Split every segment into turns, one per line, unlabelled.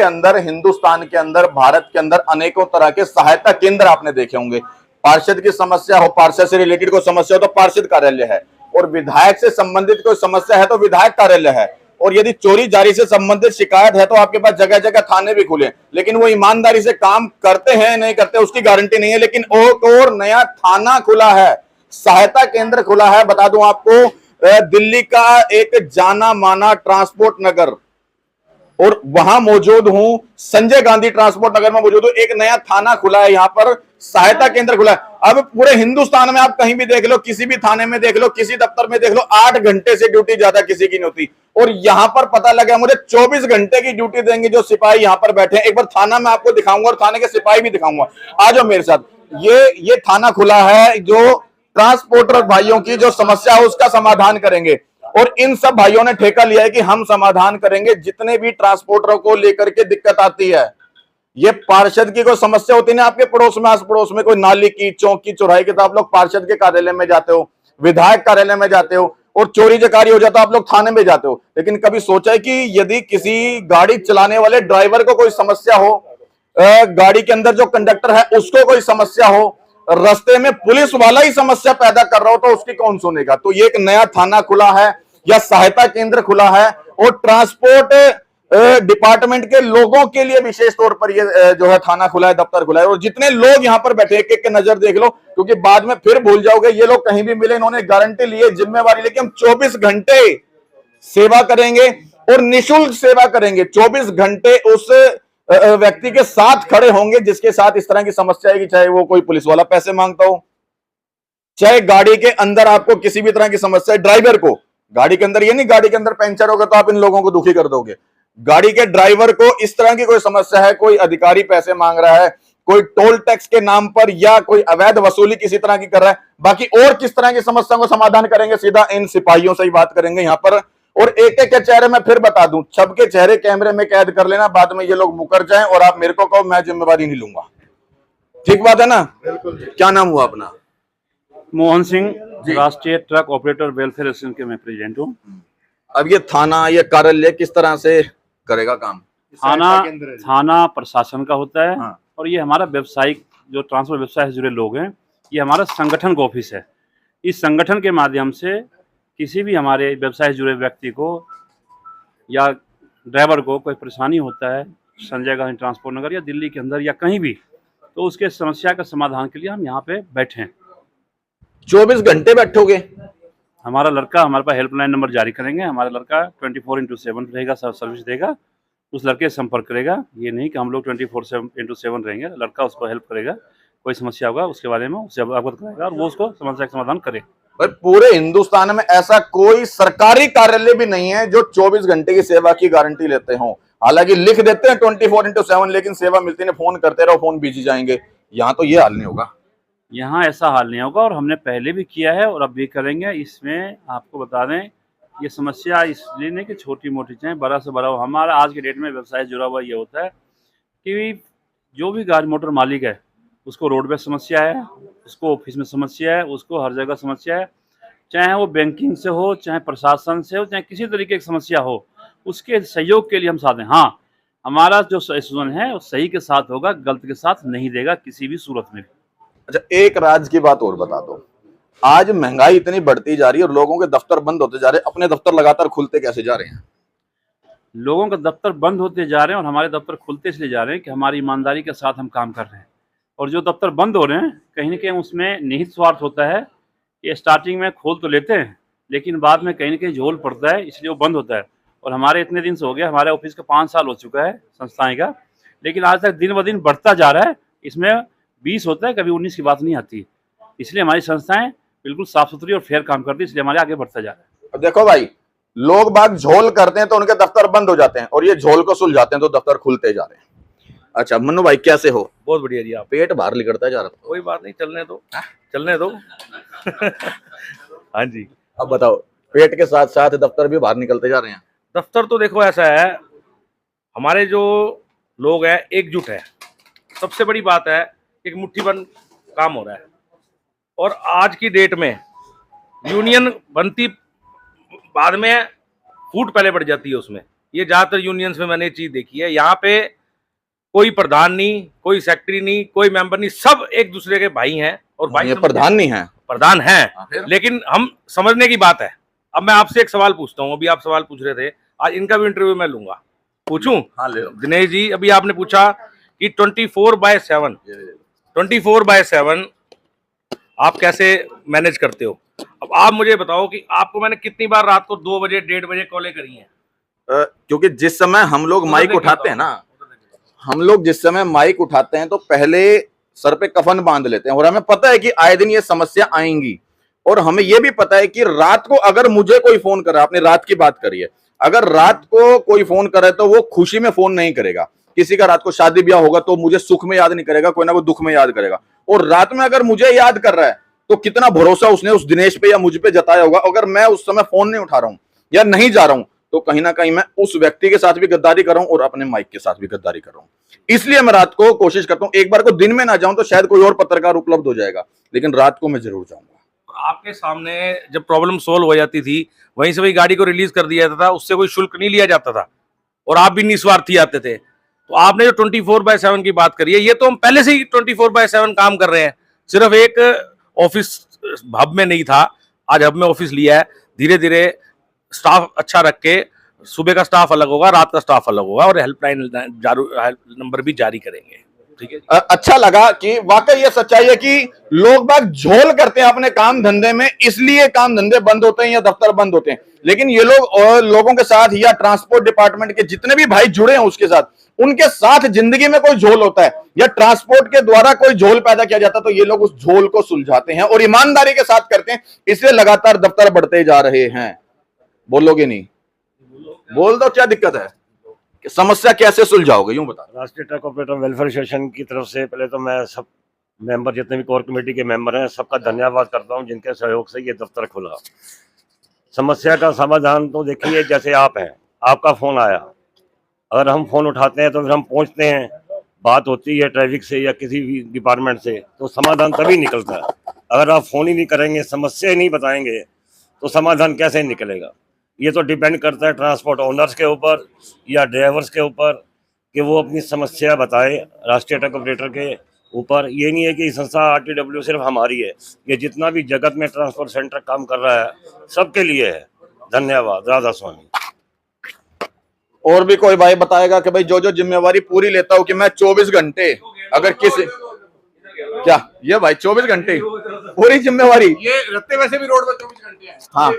के अंदर, हिंदुस्तान के अंदर, भारत के अंदर अनेकों तरह के सहायता केंद्र आपने देखे होंगे। पार्षद की समस्या हो, पार्षद से रिलेटेड कोई समस्या हो तो पार्षद कार्यालय है, और विधायक से संबंधित कोई समस्या है तो विधायक कार्यालय है, और यदि चोरी जारी से संबंधित शिकायत है तो आपके पास जगह जगह थाने भी खुले। लेकिन वो ईमानदारी से काम करते हैं नहीं करते उसकी गारंटी नहीं है। लेकिन एक और नया थाना खुला है, सहायता केंद्र खुला है। बता दूं आपको, दिल्ली का एक जाना माना ट्रांसपोर्ट नगर, और वहां मौजूद हूं, संजय गांधी ट्रांसपोर्ट नगर में मौजूद हूं। एक नया थाना खुला है, यहां पर सहायता केंद्र खुला है। अब पूरे हिंदुस्तान में आप कहीं भी देख लो, किसी भी थाने में देख लो, किसी दफ्तर में देख लो, 8 घंटे से ड्यूटी ज्यादा किसी की नहीं होती। और यहां पर पता लगा मुझे 24 घंटे की ड्यूटी देंगे जो सिपाही यहां पर बैठे हैं। एक बार थाना मैं आपको दिखाऊंगा और थाने के सिपाही भी दिखाऊंगा, आ जाओ मेरे साथ। ये थाना खुला है जो ट्रांसपोर्टर भाइयों की जो समस्या है उसका समाधान करेंगे, और इन सब भाइयों ने ठेका लिया है कि हम समाधान करेंगे जितने भी ट्रांसपोर्टरों को लेकर के दिक्कत आती है। ये पार्षद की कोई समस्या होती है ना आपके पड़ोस में, आस पड़ोस में कोई नाली की, चौक की, चौराहे की, तो आप लोग पार्षद के कार्यालय में जाते हो, विधायक कार्यालय में जाते हो, और चोरी चकारी हो जाता है आप लोग थाने में जाते हो। लेकिन कभी सोचा है कि यदि किसी गाड़ी चलाने वाले ड्राइवर को कोई समस्या हो, गाड़ी के अंदर जो कंडक्टर है उसको कोई समस्या हो, रास्ते में पुलिस वाला ही समस्या पैदा कर रहा हो, तो उसकी कौन सुनेगा? तो ये एक नया थाना खुला है या सहायता केंद्र खुला है, और ट्रांसपोर्ट डिपार्टमेंट के लोगों के लिए विशेष तौर पर ये जो है थाना खुला है, दफ्तर खुला है। और जितने लोग यहां पर बैठे, एक एक के नजर देख लो, क्योंकि बाद में फिर भूल जाओगे। ये लोग कहीं भी मिले, इन्होंने गारंटी ली है, जिम्मेवारी लेके हम 24 घंटे सेवा करेंगे और निःशुल्क सेवा करेंगे। 24 घंटे उस व्यक्ति के साथ खड़े होंगे जिसके साथ इस तरह की समस्या है, चाहे वो कोई पुलिस वाला पैसे मांगता हो, चाहे गाड़ी के अंदर आपको किसी भी तरह की समस्या है। ड्राइवर को गाड़ी के अंदर, ये नहीं गाड़ी के अंदर पंचर होगा तो आप इन लोगों को दुखी कर दोगे। गाड़ी के ड्राइवर को इस तरह की कोई समस्या है, कोई अधिकारी पैसे मांग रहा है, कोई टोल टैक्स के नाम पर या कोई अवैध वसूली किसी तरह की कर रहा है, बाकी और किस तरह की समस्याओं को समाधान करेंगे, सीधा इन सिपाहियों से ही बात करेंगे यहां पर। और एक एक के चेहरे मैं फिर बता दूं, सबके चेहरे कैमरे में कैद कर लेना, बाद में ये लोग मुकर जाएं और आप मेरे को कहो, मैं जिम्मेवारी नहीं लूंगा। ठीक बात है ना? बिल्कुल। क्या नाम हुआ अपना?
मोहन सिंह, राष्ट्रीय ट्रक ऑपरेटर वेलफेयर एसोसिएशन के मैं प्रेसिडेंट हूँ।
अब ये थाना, ये कार्यालय किस तरह से करेगा काम?
थाना प्रशासन का होता है।
हाँ।
और ये हमारा व्यवसायिक, जो ट्रांसपोर्ट व्यवसाय से जुड़े लोग हैं, ये हमारा संगठन का ऑफिस है। इस संगठन के माध्यम से किसी भी हमारे व्यवसाय से जुड़े व्यक्ति को या ड्राइवर को कोई परेशानी होता है, संजय गांधी ट्रांसपोर्ट नगर या दिल्ली के अंदर या कहीं भी, तो उसके समस्या का समाधान के लिए हम यहाँ पे बैठे हैं।
24 घंटे बैठोगे?
हमारा लड़का हमारे पास हेल्पलाइन नंबर जारी करेंगे। हमारा लड़का 24x7 रहेगा, सर्विस देगा, उस लड़के से संपर्क करेगा। ये नहीं कि हम लोग 24x7 रहेंगे, लड़का उसको हेल्प करेगा, कोई समस्या होगा उसके बारे में उससे अवगत कराएगा और वो उसको समस्या का समाधान करे।
पर पूरे हिंदुस्तान में ऐसा कोई सरकारी कार्यालय भी नहीं है जो 24 घंटे की सेवा की गारंटी लेते हो। हालांकि लिख देते हैं 24x7, लेकिन सेवा मिलती नहीं, फोन करते रहो, फोन बिजी जाएंगे। यहाँ तो ये हाल नहीं होगा।
यहाँ ऐसा हाल नहीं होगा, और हमने पहले भी किया है और अब भी करेंगे। इसमें आपको बता दें, ये समस्या इसलिए नहीं कि छोटी मोटी चाहे बड़ा से बड़ा हो। हमारा आज के डेट में व्यवसाय जुड़ा हुआ ये होता है कि जो भी गाड़ी मोटर मालिक है उसको रोड पे समस्या है, उसको ऑफिस में समस्या है, उसको हर जगह समस्या है, चाहे वो बैंकिंग से हो, चाहे प्रशासन से हो, चाहे किसी तरीके की समस्या हो, उसके सहयोग के लिए हम साथ हैं। हाँ, हमारा जो एसोसिएशन है वो सही के साथ होगा, गलत के साथ नहीं देगा किसी भी सूरत में।
अच्छा, एक राज की बात और बता दो। आज महंगाई इतनी बढ़ती जा रही है और लोगों के दफ्तर बंद होते जा रहे हैं, अपने दफ्तर लगातार खुलते कैसे जा रहे हैं?
लोगों के दफ्तर बंद होते जा रहे हैं और हमारे दफ्तर खुलते इसलिए जा रहे हैं कि हमारी ईमानदारी के साथ हम काम कर रहे हैं। और जो दफ्तर बंद हो रहे हैं, कहीं ना कहीं उसमें निहित स्वार्थ होता है कि स्टार्टिंग में खोल तो लेते हैं, लेकिन बाद में कहीं ना कहीं झोल पड़ता है, इसलिए वो बंद होता है। और हमारे इतने दिन से हो गया, हमारे ऑफिस का 5 साल हो चुका है संस्थाएं का, लेकिन आज तक दिन ब दिन बढ़ता जा रहा है। इसमें 20 होता है, कभी 19 की बात नहीं आती। इसलिए हमारी संस्थाएं बिल्कुल साफ सुथरी और फेयर काम करती है, इसलिए हमारे आगे बढ़ता जा रहा है।
अब देखो भाई, लोग बाग झोल करते हैं तो उनके दफ्तर बंद हो जाते हैं, और ये झोल को सुलझाते हैं तो दफ्तर खुलते जा रहे हैं। अच्छा मन्नू भाई, कैसे हो?
बहुत बढ़िया जी। आप?
पेट बाहर निकलता जा रहा था।
कोई बात नहीं, चलने दो, चलने दो। हाँ जी।
अब बताओ, पेट के साथ साथ दफ्तर भी बाहर निकलते जा रहे हैं?
दफ्तर तो देखो ऐसा है, हमारे जो लोग हैं एकजुट है। सबसे बड़ी बात है, एक मुट्ठीबंद काम हो रहा है। और आज की डेट में यूनियन बनती बाद में, फूट पहले बढ़ जाती है उसमें। ये ज्यादातर यूनियंस में मैंने ये चीज देखी है। यहाँ पे कोई प्रधान नहीं, कोई सेक्रेटरी नहीं, कोई मेंबर नहीं, सब एक दूसरे के भाई हैं। और भाई
ये प्रधान नहीं है,
प्रधान है,
फिर?
लेकिन हम समझने की बात है। अब मैं आपसे एक सवाल पूछता हूँ, अभी आप सवाल पूछ रहे थे, आज इनका भी इंटरव्यू मैं लूंगा, पूछूं?
हाँ ले लो।
दिनेश जी, अभी आपने पूछा कि 24/7 आप कैसे मैनेज करते हो। अब आप मुझे बताओ कि आपको मैंने कितनी बार रात को 2 बजे 1:30 बजे कॉलें करी हैं।
क्योंकि जिस समय हम लोग माइक उठाते हैं ना, हम लोग जिस समय माइक उठाते हैं तो पहले सर पे कफन बांध लेते हैं, और हमें पता है कि आए दिन ये समस्या आएंगी। और हमें यह भी पता है कि रात को अगर मुझे कोई फोन करे, आपने रात की बात करी है, अगर रात को कोई फोन करे तो वो खुशी में फोन नहीं करेगा। किसी का रात को शादी ब्याह होगा तो मुझे सुख में याद नहीं करेगा, कोई ना कोई दुख में याद करेगा। और रात में अगर मुझे याद कर रहा है तो कितना भरोसा उसने उस दिनेश पे या मुझ पे जताया होगा। अगर मैं उस समय फोन नहीं उठा रहा हूं या नहीं जा रहा हूं तो कहीं ना कहीं मैं उस व्यक्ति के साथ भी गद्दारी कर रहा हूं और अपने माइक के साथ भी गद्दारी कर रहा हूं। इसलिए मैं रात को कोशिश करता हूं, एक बार को दिन में ना जाऊं तो शायद कोई और पत्रकार उपलब्ध हो जाएगा, लेकिन रात को मैं जरूर जाऊंगा।
आपके सामने जब प्रॉब्लम सोल्व हो जाती थी, वहीं से वही गाड़ी को रिलीज कर दिया जाता था, उससे कोई शुल्क नहीं लिया जाता था और आप भी निस्वार्थी आते थे। तो आपने जो 24/7 की बात करी है, ये तो हम पहले से ही 24/7 काम कर रहे हैं। सिर्फ एक ऑफिस हब में नहीं था, आज हब में ऑफिस लिया है। धीरे धीरे स्टाफ अच्छा रख के, सुबह का स्टाफ अलग होगा, रात का स्टाफ अलग होगा, और हेल्पलाइन नंबर भी जारी करेंगे। ठीक है,
अच्छा लगा कि वाकई ये सच्चाई है कि लोग बाग झोल करते हैं अपने काम धंधे में, इसलिए काम धंधे बंद होते हैं या दफ्तर बंद होते हैं। लेकिन ये लोग और लोगों के साथ या ट्रांसपोर्ट डिपार्टमेंट के जितने भी भाई जुड़े हैं उसके साथ, उनके साथ जिंदगी में कोई झोल होता है या ट्रांसपोर्ट के द्वारा कोई झोल पैदा किया जाता है तो ये लोग उस झोल को सुलझाते हैं और ईमानदारी के साथ करते हैं। इसलिए लगातार दफ्तर बढ़ते जा रहे हैं। बोलोगे नहीं? बोल दो, क्या दिक्कत है? समस्या कैसे सुलझाओगे, यूं बता।
राष्ट्रीय ट्रक ऑपरेटर वेलफेयर एसोसिएशन की तरफ से पहले तो मैं सब मेंबर, जितने भी कोर कमेटी के मेंबर हैं, सबका धन्यवाद करता हूं जिनके सहयोग से ये दफ्तर खुला। समस्या का समाधान तो देखिए, जैसे आप हैं, आपका फ़ोन आया, अगर हम फ़ोन उठाते हैं तो फिर हम पहुंचते हैं, बात होती है ट्रैफिक से या किसी भी डिपार्टमेंट से, तो समाधान तभी निकलता है। अगर आप फ़ोन ही नहीं करेंगे, समस्या ही नहीं बताएंगे, तो समाधान कैसे निकलेगा? ये तो डिपेंड करता है ट्रांसपोर्ट ओनर्स के ऊपर या ड्राइवर्स के ऊपर कि वो अपनी समस्या बताए राष्ट्रीय ट्रक ऑपरेटर के ऊपर। ये नहीं है कि संस्था RTW सिर्फ हमारी है, ये जितना भी जगत में ट्रांसपोर्ट सेंटर काम कर रहा है सबके लिए है। धन्यवाद। राधा स्वामी।
और भी कोई भाई बताएगा कि भाई जो जो जिम्मेवारी पूरी लेता हूं कि मैं 24 घंटे अगर किसी, क्या ये भाई 24 घंटे पूरी जिम्मेवारी,
ये रखते वैसे भी रोड पर 24 घंटे हैं।
हाँ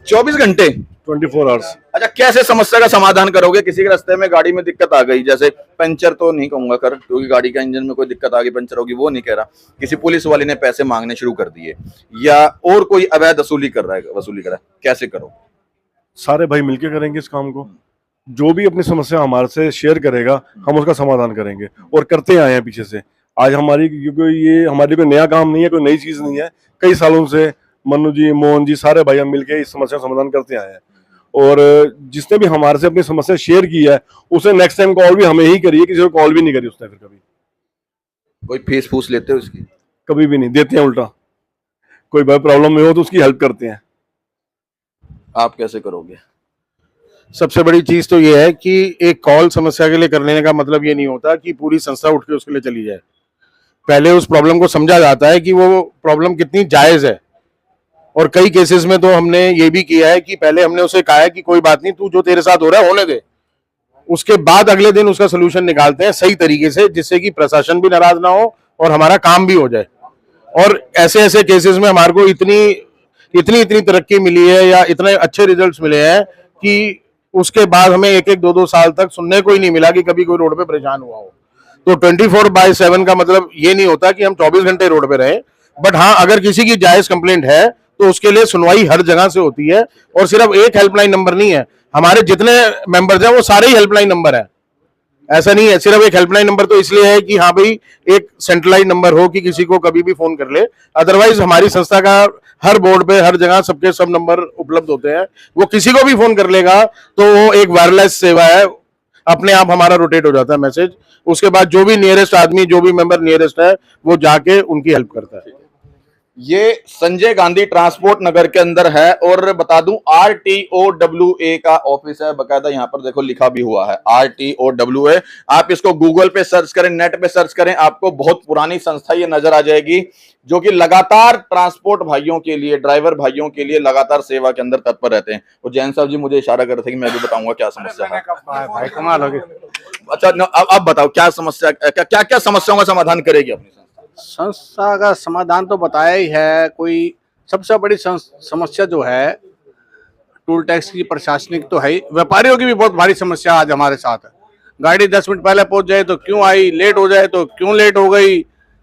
24 घंटे
24 आवर्स।
अच्छा, कैसे समस्या का समाधान करोगे? किसी के रास्ते में गाड़ी में दिक्कत आ गई, जैसे पंचर तो नहीं कहूंगा कर, क्योंकि गाड़ी का इंजन में कोई दिक्कत आ गई, पंचर होगी, वो नहीं कह रहा। किसी पुलिस वाले ने पैसे मांगने शुरू कर दिए या और कोई अवैध वसूली कर रहा है, कैसे करो?
सारे भाई मिलके करेंगे इस काम को। जो भी अपनी समस्या हमारे से शेयर करेगा हम उसका समाधान करेंगे, और करते आए हैं पीछे से। आज हमारी, क्योंकि ये हमारी कोई नया काम नहीं है, कोई नई चीज नहीं है, कई सालों से मनु जी, मोहन जी, सारे भाई हम मिलके इस समस्या का समाधान करते आए हैं। और जिसने भी हमारे से अपनी समस्या शेयर की है उसे नेक्स्ट टाइम कॉल भी हमें ही करिए, किसी को कॉल भी नहीं करी उसने। फिर कभी
कोई फीस फूस लेते हो इसकी?
कभी भी नहीं देते हैं, उल्टा कोई भाई प्रॉब्लम में हो तो उसकी हेल्प करते हैं।
आप कैसे करोगे?
सबसे बड़ी चीज तो ये है कि एक कॉल समस्या के लिए कर लेने का मतलब ये नहीं होता कि पूरी संस्था उठ के उसके लिए चली जाए। पहले उस प्रॉब्लम को समझा जाता है कि वो प्रॉब्लम कितनी जायज है, और कई केसेस में तो हमने ये भी किया है कि पहले हमने उसे कहा है कि कोई बात नहीं, तू जो तेरे साथ हो रहा है होने दे, उसके बाद अगले दिन उसका सोल्यूशन निकालते हैं सही तरीके से, जिससे कि प्रशासन भी नाराज ना हो और हमारा काम भी हो जाए। और ऐसे ऐसे केसेस में हमारे को इतनी तरक्की मिली है या इतने अच्छे रिजल्ट्स मिले हैं कि उसके बाद हमें 1-2 साल तक सुनने को ही नहीं मिला कि कभी कोई रोड पे परेशान हुआ हो। तो 24/7 का मतलब ये नहीं होता कि हम 24 घंटे रोड पे रहे, बट हाँ, अगर किसी की जायज कंप्लेंट है तो उसके लिए सुनवाई हर जगह से होती है। और सिर्फ एक हेल्पलाइन नंबर नहीं है, हमारे जितने मेंबर्स हैं वो सारे ही हेल्पलाइन नंबर है। ऐसा नहीं है सिर्फ एक हेल्पलाइन नंबर, तो इसलिए है कि हाँ भाई एक सेंट्रलाइज नंबर हो कि किसी को कभी भी फोन कर ले। अदरवाइज हमारी संस्था का हर बोर्ड पे हर जगह सबके सब नंबर उपलब्ध होते हैं, वो किसी को भी फोन कर लेगा तो वो एक वायरलेस सेवा है, अपने आप हमारा रोटेट हो जाता है मैसेज। उसके बाद जो भी नियरेस्ट आदमी, जो भी मेंबर नियरेस्ट है, वो जाके उनकी हेल्प करता है।
ये संजय गांधी ट्रांसपोर्ट नगर के अंदर है और बता दूं RTOWA का ऑफिस है, बकायदा यहाँ पर देखो लिखा भी हुआ है RTOWA। आप इसको गूगल पे सर्च करें, नेट पे सर्च करें, आपको बहुत पुरानी संस्था ये नजर आ जाएगी, जो कि लगातार ट्रांसपोर्ट भाइयों के लिए, ड्राइवर भाइयों के लिए लगातार सेवा के अंदर तत्पर रहते हैं। और जैन साहब जी मुझे इशारा कर रहे थे कि मैं भी बताऊंगा क्या समस्या है।
भाई कमाल हो गई।
अच्छा अब बताओ क्या समस्या, क्या क्या समस्याओं का समाधान करेगी अपनी
संस्था का समाधान तो बताया ही है। कोई सबसे बड़ी समस्या जो है टोल टैक्स की प्रशासनिक तो है ही, व्यापारियों की भी बहुत भारी समस्या आज हमारे साथ है। गाड़ी 10 मिनट पहले पहुंच जाए तो क्यों आई, लेट हो जाए तो क्यों लेट हो गई,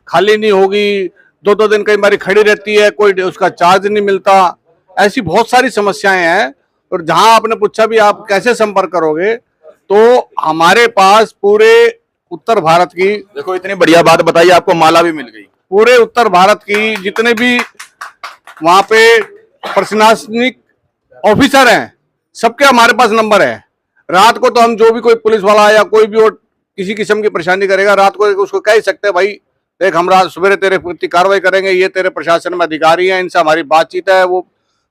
खाली नहीं होगी, 2-2 दिन कई बार खड़ी रहती है, कोई उसका चार्ज नहीं मिलता। ऐसी बहुत सारी समस्याएं हैं। और जहां आपने पूछा भी आप कैसे संपर्क करोगे, तो हमारे पास पूरे उत्तर भारत की,
देखो इतनी बढ़िया बात बताइए, आपको माला भी मिल गई।
पूरे उत्तर भारत की जितने भी वहां पे प्रशासनिक ऑफिसर हैं, सबके हमारे पास नंबर है। रात को तो हम जो भी कोई पुलिस वाला या कोई भी और किसी किस्म की परेशानी करेगा, रात को उसको कह ही सकते हैं भाई देख हम रात सवेरे तेरे प्रति कार्रवाई करेंगे, ये तेरे प्रशासन में अधिकारी हैं, इनसे हमारी बातचीत है। वो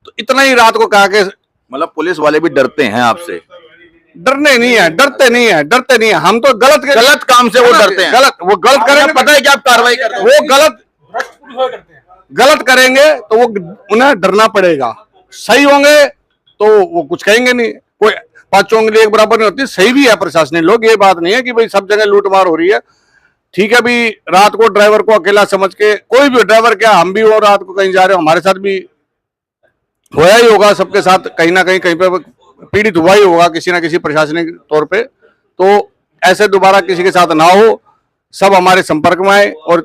तो इतना ही रात को कहा के,
मतलब पुलिस वाले भी डरते हैं आपसे?
डरने नहीं है, डरते नहीं है, डरते नहीं है। हम तो गलत काम से वो डरते हैं। वो गलत करेंगे,
पता है कि आप कार्रवाई कर रहे हो,
वो गलत करेंगे तो वो उन्हें डरना पड़ेगा। सही होंगे तो वो कुछ कहेंगे नहीं। कोई 5 उंगली एक बराबर नहीं होती। सही भी है प्रशासनिक लोग, ये बात नहीं है कि भाई सब जगह लूटमार हो रही है। ठीक है भी रात को ड्राइवर को अकेला समझ के, कोई भी ड्राइवर क्या, हम भी हो रात को कहीं जा रहे हो, हमारे साथ भी होया ही होगा, सबके साथ कहीं ना कहीं पे पीड़ित हुआ ही होगा किसी ना किसी प्रशासनिक तौर पे। तो ऐसे दोबारा किसी के साथ ना हो, सब हमारे संपर्क में आए और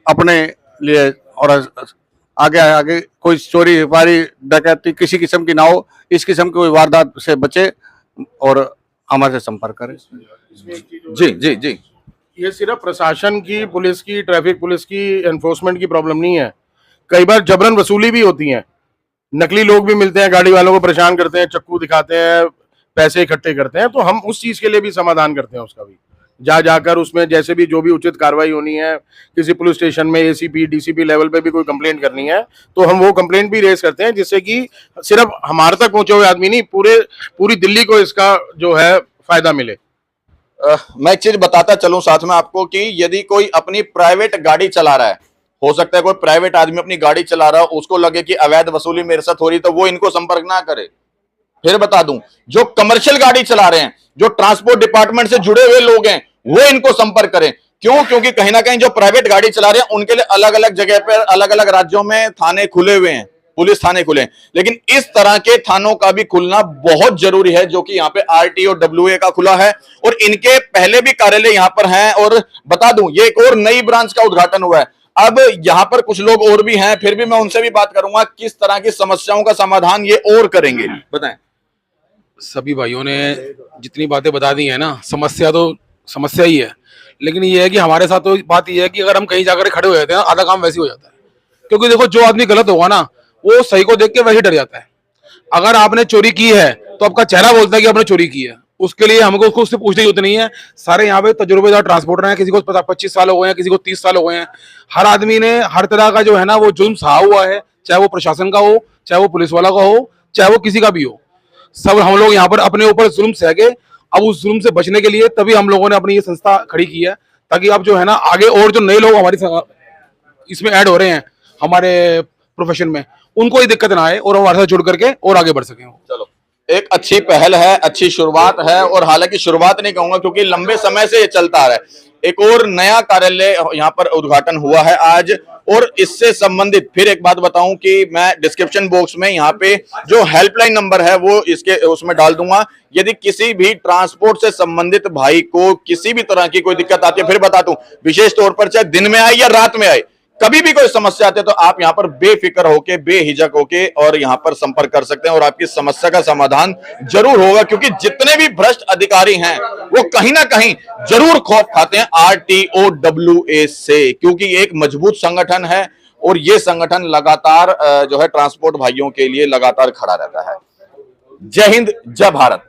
अपने लिए, और आगे कोई चोरी हमारी डकैती किसी किस्म की ना हो, इस किस्म की कोई वारदात से बचे और हमारे से संपर्क करें।
जी जी जी।
ये सिर्फ प्रशासन की, पुलिस की, ट्रैफिक पुलिस की, एनफोर्समेंट की प्रॉब्लम नहीं है। कई बार जबरन वसूली भी होती है। नकली लोग भी मिलते हैं, गाड़ी वालों को परेशान करते हैं, चक्कू दिखाते हैं, पैसे इकट्ठे करते हैं। तो हम उस चीज के लिए भी समाधान करते हैं उसका भी, जाकर उसमें जैसे भी जो भी उचित कार्रवाई होनी है, किसी पुलिस स्टेशन में ACP DCP लेवल पे भी कोई कंप्लेंट करनी है तो हम वो कंप्लेंट भी रेज करते हैं, जिससे कि सिर्फ हमारे तक पहुंचे हुए आदमी नहीं, पूरी दिल्ली को इसका जो है फायदा मिले।
मैं एक चीज बताता चलूं साथ में आपको कि यदि कोई अपनी प्राइवेट गाड़ी चला रहा है, हो सकता है कोई प्राइवेट आदमी अपनी गाड़ी चला रहा हो, उसको लगे कि अवैध वसूली मेरे साथ हो रही, तो वो इनको संपर्क ना करे। फिर बता दूं, जो कमर्शियल गाड़ी चला रहे हैं, जो ट्रांसपोर्ट डिपार्टमेंट से जुड़े हुए लोग हैं, वो इनको संपर्क करें। क्यों? क्योंकि कहीं ना कहीं जो प्राइवेट गाड़ी चला रहे हैं उनके लिए अलग अलग जगह पर, अलग अलग राज्यों में थाने खुले हुए हैं, पुलिस थाने खुले हैं। लेकिन इस तरह के थानों का भी खुलना बहुत जरूरी है, जो कि यहाँ पे RTOWA का खुला है और इनके पहले भी कार्यालय यहाँ पर हैं। और बता दूं, ये एक और नई ब्रांच का उद्घाटन हुआ है। अब यहाँ पर कुछ लोग और भी हैं, फिर भी मैं उनसे भी बात करूंगा किस तरह की समस्याओं का समाधान ये और करेंगे। बताएं।
सभी भाइयों ने जितनी बातें बता दी है ना, समस्या तो समस्या ही है, लेकिन ये है कि हमारे साथ तो बात ये है कि अगर हम कहीं जाकर खड़े हो जाते हैं, आधा काम वैसे ही हो जाता है। क्योंकि देखो, जो आदमी गलत होगा ना, वो सही को देख के वैसे डर जाता है। अगर आपने चोरी की है तो आपका चेहरा बोलता है कि आपने चोरी की है, उसके लिए हमको उससे पूछने की जरूरत नहीं है। सारे यहाँ पे तजुर्बेदार ट्रांसपोर्टर हैं, किसी को 25 साल हो गए हैं, किसी को 30 साल हो गए हैं। हर आदमी ने हर तरह का जो है ना वो जुल्म सहा हुआ है, चाहे वो प्रशासन का हो, चाहे वो पुलिस वाला का हो, चाहे वो किसी का भी हो। सब हम लोग यहाँ पर अपने ऊपर जुल्म सह के, अब उस जुल्म से बचने के लिए तभी हम लोगों ने अपनी ये संस्था खड़ी की है, ताकि अब जो है ना आगे और जो नए लोग हमारी इसमें ऐड हो रहे हैं हमारे प्रोफेशन में, उनको ये दिक्कत ना आए और हमारे साथ जुड़ करके और आगे बढ़ सकें।
चलो, एक अच्छी पहल है, अच्छी शुरुआत है। और हालांकि शुरुआत नहीं कहूंगा, क्योंकि लंबे समय से ये चलता आ रहा है। एक और नया कार्यालय यहाँ पर उद्घाटन हुआ है आज। और इससे संबंधित फिर एक बात बताऊं कि मैं डिस्क्रिप्शन बॉक्स में यहाँ पे जो हेल्पलाइन नंबर है वो इसके उसमें डाल दूंगा। यदि किसी भी ट्रांसपोर्ट से संबंधित भाई को किसी भी तरह की कोई दिक्कत आती है, फिर बता दूं, विशेष तौर पर चाहे दिन में आए या रात में आए, कभी भी कोई समस्या आती है तो आप यहाँ पर बेफिक्र होके, बेहिजक होके और यहाँ पर संपर्क कर सकते हैं और आपकी समस्या का समाधान जरूर होगा। क्योंकि जितने भी भ्रष्ट अधिकारी हैं वो कहीं ना कहीं जरूर खौफ खाते हैं RTOWA से, क्योंकि एक मजबूत संगठन है और ये संगठन लगातार जो है ट्रांसपोर्ट भाइयों के लिए लगातार खड़ा रहता है। जय हिंद, जय भारत।